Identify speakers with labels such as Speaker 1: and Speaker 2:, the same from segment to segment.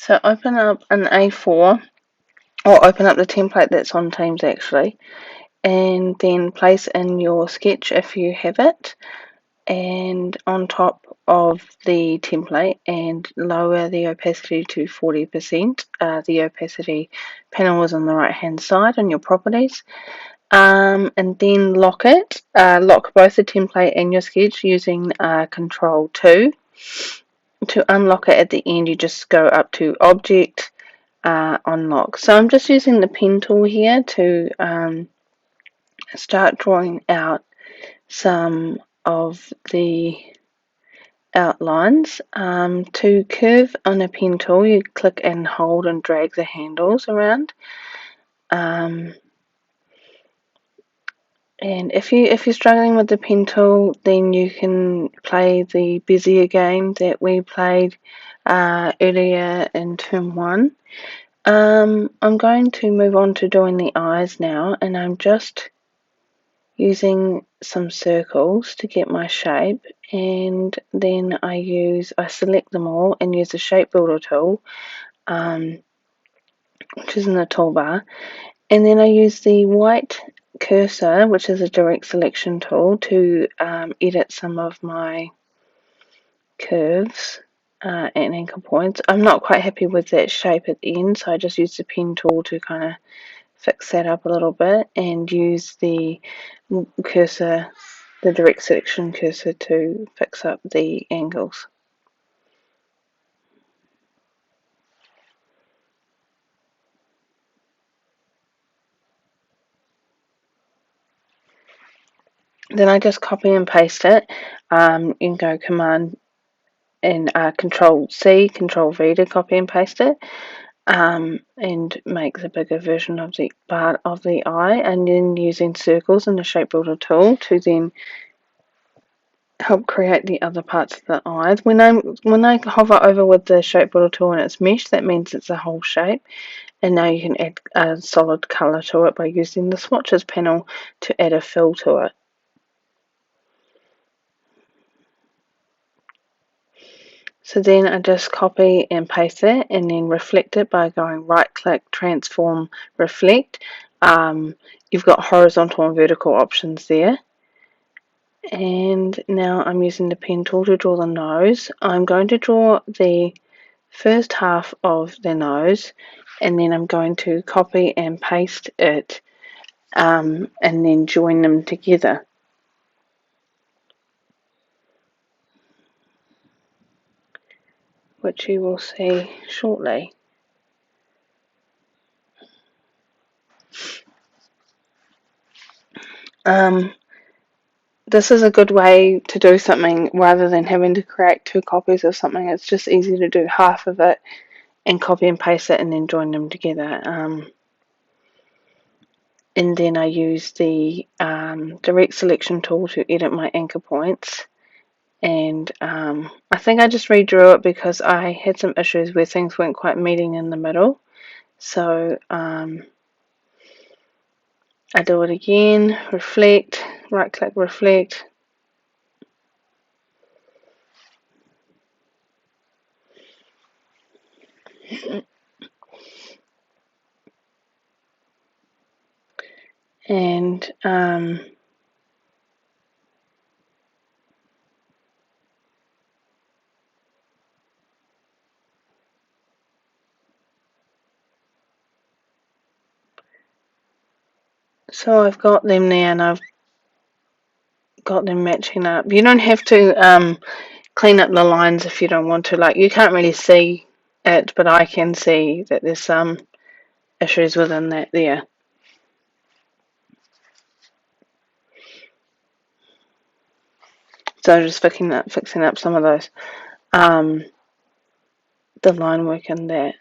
Speaker 1: So open up an A4, or open up the template that's on Teams actually, and then place in your sketch if you have it, and on top of the template, and lower the opacity to 40%. The opacity panel is on the right hand side on your properties. And then lock it. Lock both the template and your sketch using Control 2. To unlock it at the end, you just go up to Object, Unlock. So I'm just using the pen tool here to start drawing out some of the outlines. To curve on a pen tool, you click and hold and drag the handles around. And if you're struggling with the pen tool, then you can play the Bezier game that we played earlier in term 1. I'm going to move on to doing the eyes now, and I'm just using some circles to get my shape, and then I select them all and use the shape builder tool, which is in the toolbar, and then I use the white cursor, which is a direct selection tool, to edit some of my curves and anchor points. I'm not quite happy with that shape at the end, so I just use the pen tool to kind of fix that up a little bit, and use the cursor, the direct selection cursor, to fix up the angles. Then I just copy and paste it. You can go Command and Control C, Control V to copy and paste it, and make the bigger version of the part of the eye, and then using circles and the shape builder tool to then help create the other parts of the eyes. When I hover over with the shape builder tool and it's mesh, that means it's a whole shape. And now you can add a solid colour to it by using the swatches panel to add a fill to it. So then I just copy and paste that, and then reflect it by going right click, transform, reflect. You've got horizontal and vertical options there. And now I'm using the pen tool to draw the nose. I'm going to draw the first half of the nose, and then I'm going to copy and paste it, and then join them together, which you will see shortly. This is a good way to do something rather than having to create 2 copies of something. It's just easy to do half of it and copy and paste it and then join them together. And then I use the direct selection tool to edit my anchor points. And I think I just redrew it because I had some issues where things weren't quite meeting in the middle. So I do it again, reflect, right click, reflect. And so I've got them there, and I've got them matching up. You don't have to clean up the lines if you don't want to. Like, you can't really see it, but I can see that there's some issues within that there. So just fixing up some of those, the line work in that.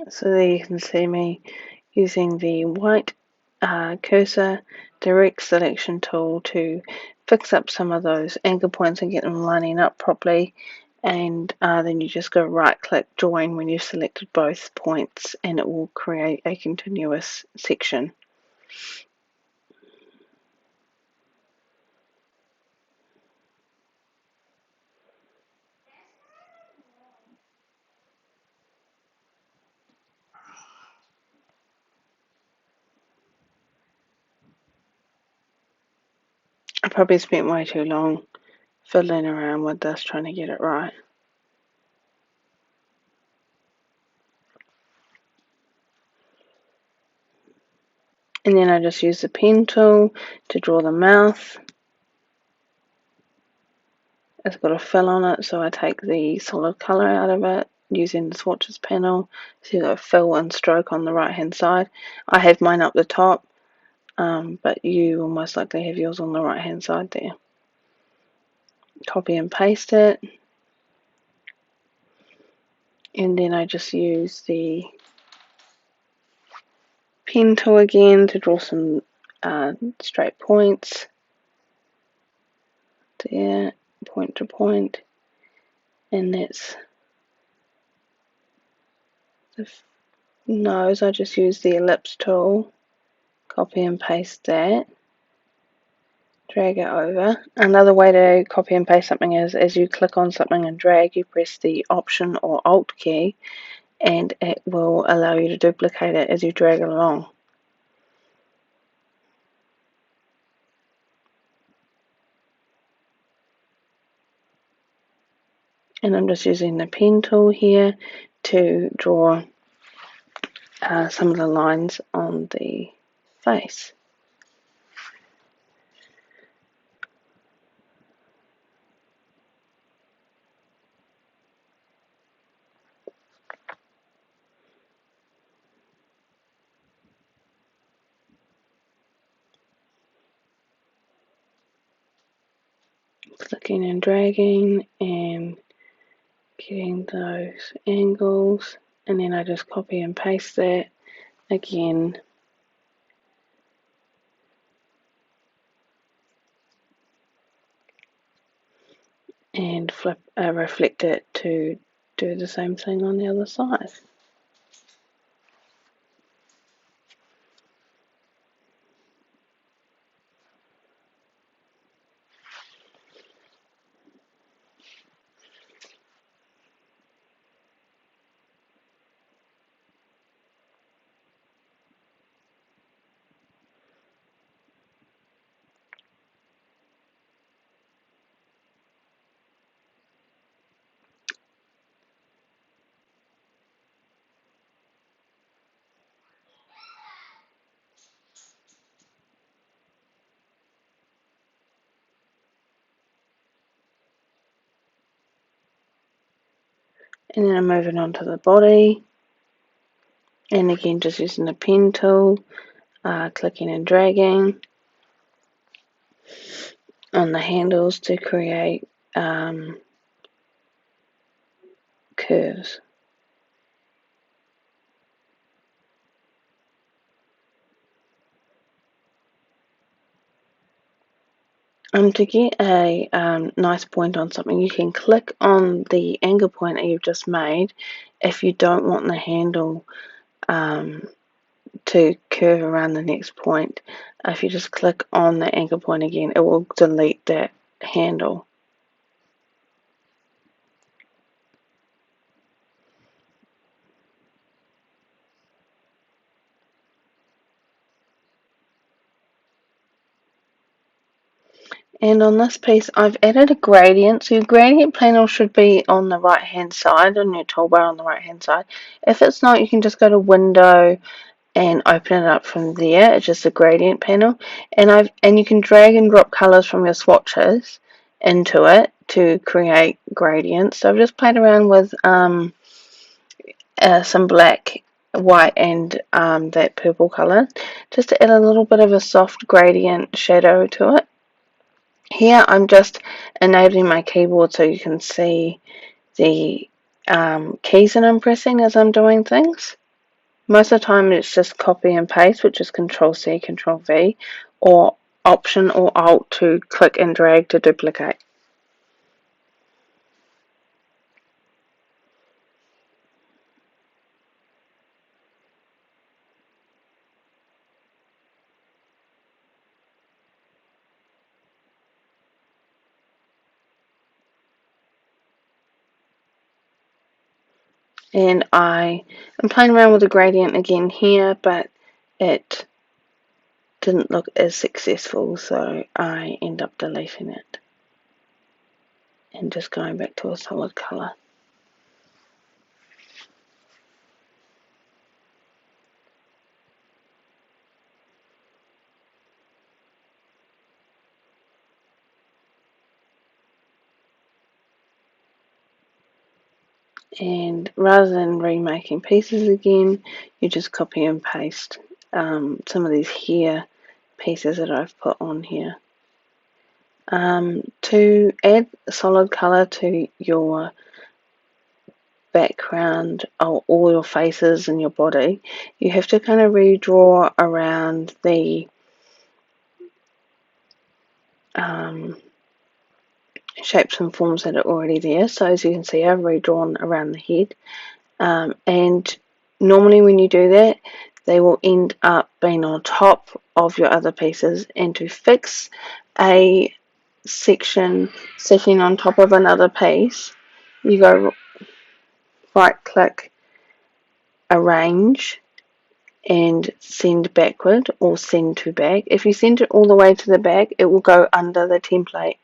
Speaker 1: So there you can see me using the white cursor direct selection tool to fix up some of those anchor points and get them lining up properly, and then you just go right click join when you've selected both points and it will create a continuous section. I probably spent way too long fiddling around with this trying to get it right. And then I just use the pen tool to draw the mouth. It's got a fill on it, so I take the solid colour out of it using the swatches panel. So you've got fill and stroke on the right hand side. I have mine up the top, but you will most likely have yours on the right hand side there. Copy and paste it, and then I just use the pen tool again to draw some straight points there, point to point, and that's the nose. I just use the ellipse tool, copy and paste that, drag it over. Another way to copy and paste something is as you click on something and drag, you press the Option or Alt key and it will allow you to duplicate it as you drag it along. And I'm just using the pen tool here to draw some of the lines on the face. Clicking and dragging and getting those angles, and then I just copy and paste that again and reflect it to do the same thing on the other side. And then I'm moving on to the body, and again just using the pen tool, clicking and dragging on the handles to create curves. To get a nice point on something, you can click on the anchor point that you've just made if you don't want the handle to curve around the next point. If you just click on the anchor point again, it will delete that handle. And on this piece, I've added a gradient. So your gradient panel should be on the right hand side, on your toolbar on the right hand side. If it's not, you can just go to Window and open it up from there. It's just a gradient panel, and you can drag and drop colors from your swatches into it to create gradients. So I've just played around with some black, white, and that purple color just to add a little bit of a soft gradient shadow to it. Here I'm just enabling my keyboard so you can see the keys that I'm pressing as I'm doing things. Most of the time it's just copy and paste, which is Control C, Control V, or Option or Alt to click and drag to duplicate. And I am playing around with the gradient again here, but it didn't look as successful, so I end up deleting it and just going back to a solid colour. And rather than remaking pieces again, you just copy and paste some of these hair pieces that I've put on here. To add solid colour to your background or all your faces and your body, you have to kind of redraw around the shapes and forms that are already there. So as you can see, I've redrawn around the head, and normally when you do that, they will end up being on top of your other pieces. And to fix a section sitting on top of another piece, you go right click, arrange, and send backward or send to back. If you send it all the way to the back, it will go under the template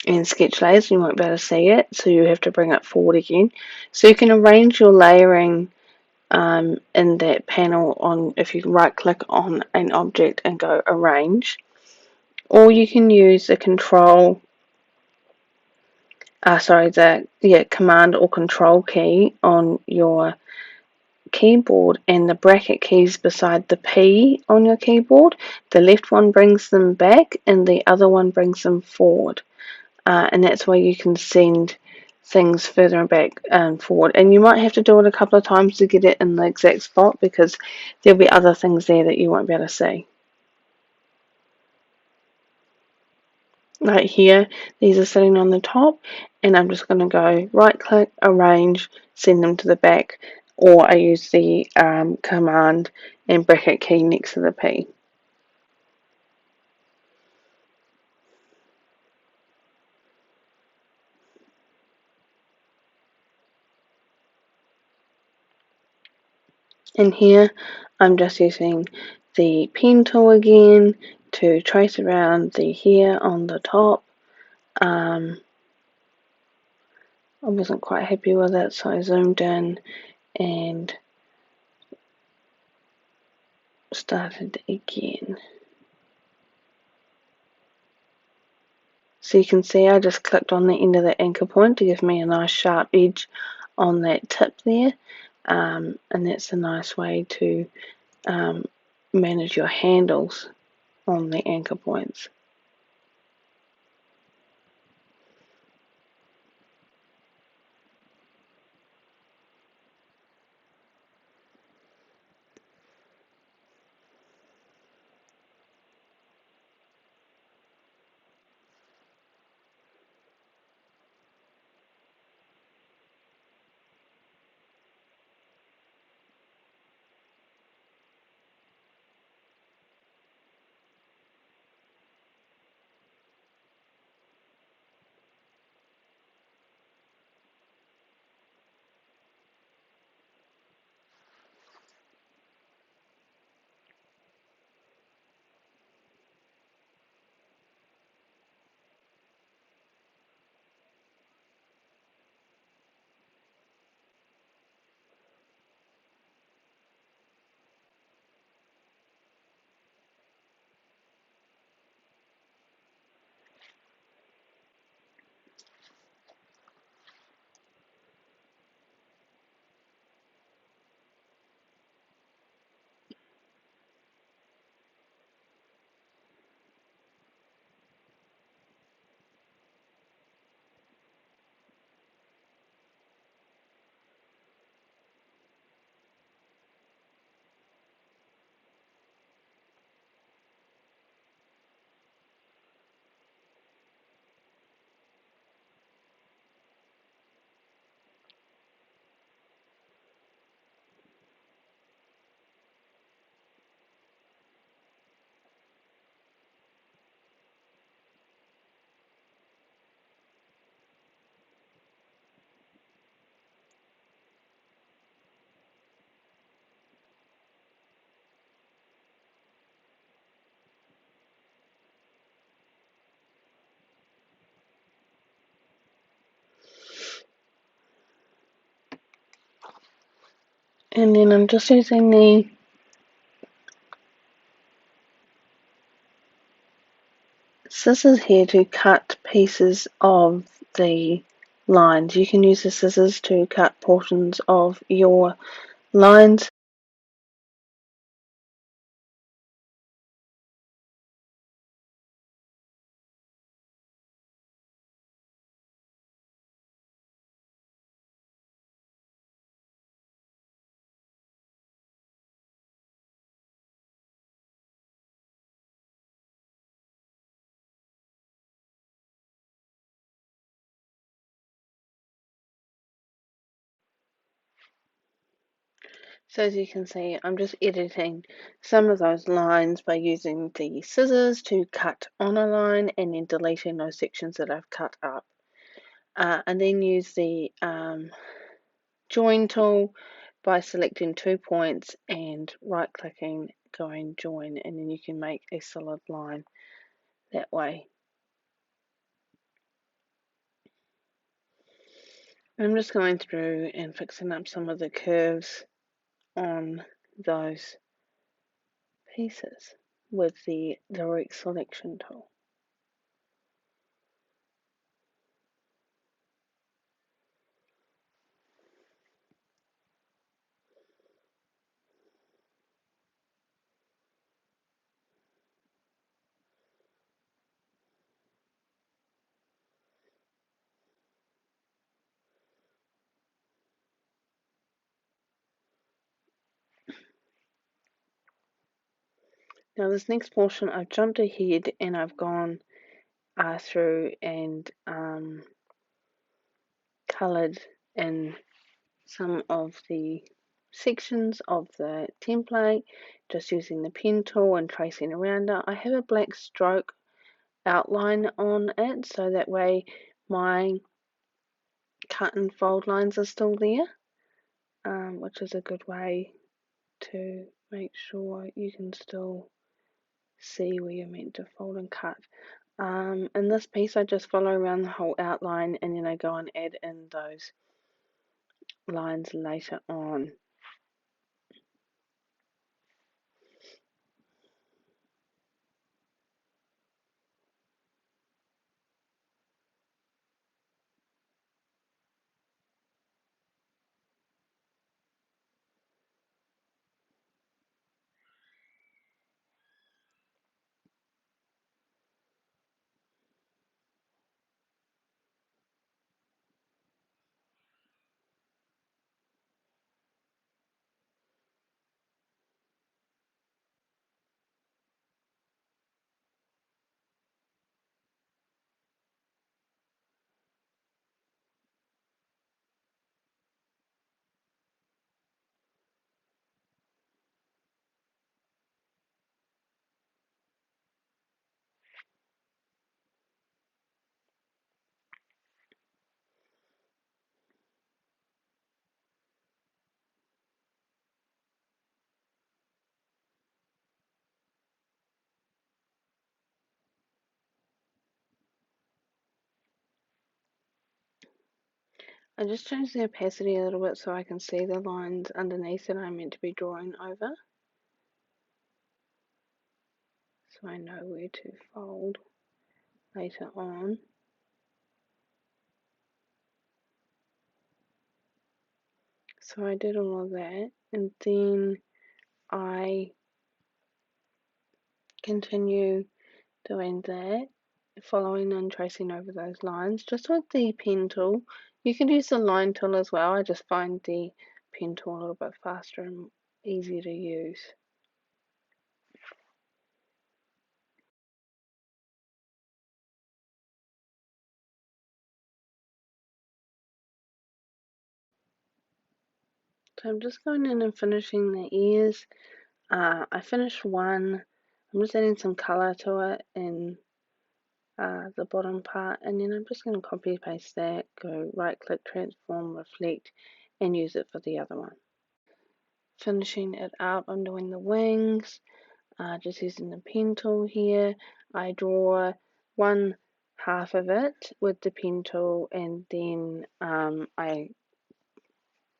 Speaker 1: and sketch layers. You won't be able to see it, so you have to bring it forward again. So you can arrange your layering in that panel on if you right click on an object and go arrange, or you can use the command or control key on your keyboard and the bracket keys beside the P on your keyboard. The left one brings them back and the other one brings them forward, and that's why you can send things further back and forward. And you might have to do it a couple of times to get it in the exact spot because there'll be other things there that you won't be able to see. Right here, these are sitting on the top, and I'm just going to go right click, arrange, send them to the back, or I use the command and bracket key next to the P. And here I'm just using the pen tool again to trace around the hair on the top. I wasn't quite happy with it, so I zoomed in and started again. So you can see I just clicked on the end of the anchor point to give me a nice sharp edge on that tip there, and that's a nice way to manage your handles on the anchor points. And then I'm just using the scissors here to cut pieces of the lines. You can use the scissors to cut portions of your lines. So as you can see, I'm just editing some of those lines by using the scissors to cut on a line and then deleting those sections that I've cut up. And then use the join tool by selecting 2 points and right clicking, going join, and then you can make a solid line that way. I'm just going through and fixing up some of the curves on those pieces with the direct selection tool. Now this next portion I've jumped ahead and I've gone through and coloured in some of the sections of the template just using the pen tool and tracing around it. I have a black stroke outline on it so that way my cut and fold lines are still there, which is a good way to make sure you can still see where you're meant to fold and cut. In this piece I just follow around the whole outline and then I go and add in those lines later on. I just changed the opacity a little bit so I can see the lines underneath that I'm meant to be drawing over, so I know where to fold later on. So I did all of that and then I continue doing that, following and tracing over those lines just with the pen tool. You can use the line tool as well. I just find the pen tool a little bit faster and easier to use. So I'm just going in and finishing the ears. I finished one. I'm just adding some colour to it in the bottom part, and then I'm just going to copy paste that, go right click, transform, reflect, and use it for the other one. Finishing it up, I'm doing the wings, just using the pen tool here. I draw one half of it with the pen tool, and then I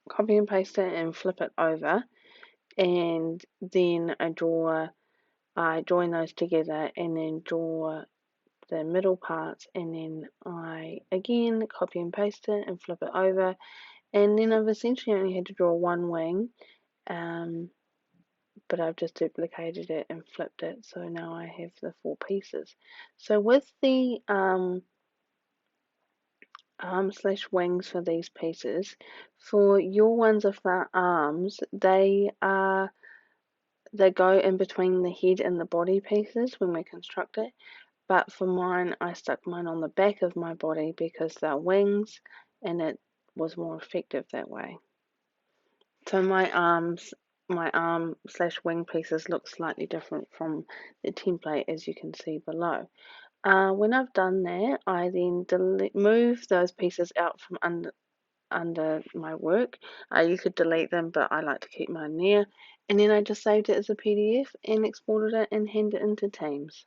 Speaker 1: copy and paste it and flip it over, and then I join those together and then draw the middle parts, and then I again copy and paste it and flip it over, and then I've essentially only had to draw one wing, but I've just duplicated it and flipped it, so now I have the 4 pieces. So with the arms/wings for these pieces, for your ones of the arms, they go in between the head and the body pieces when we construct it. But for mine, I stuck mine on the back of my body because they're wings, and it was more effective that way. So my arm/wing pieces look slightly different from the template, as you can see below. When I've done that, I then move those pieces out from under my work. You could delete them, but I like to keep mine there. And then I just saved it as a PDF and exported it and handed it into Teams.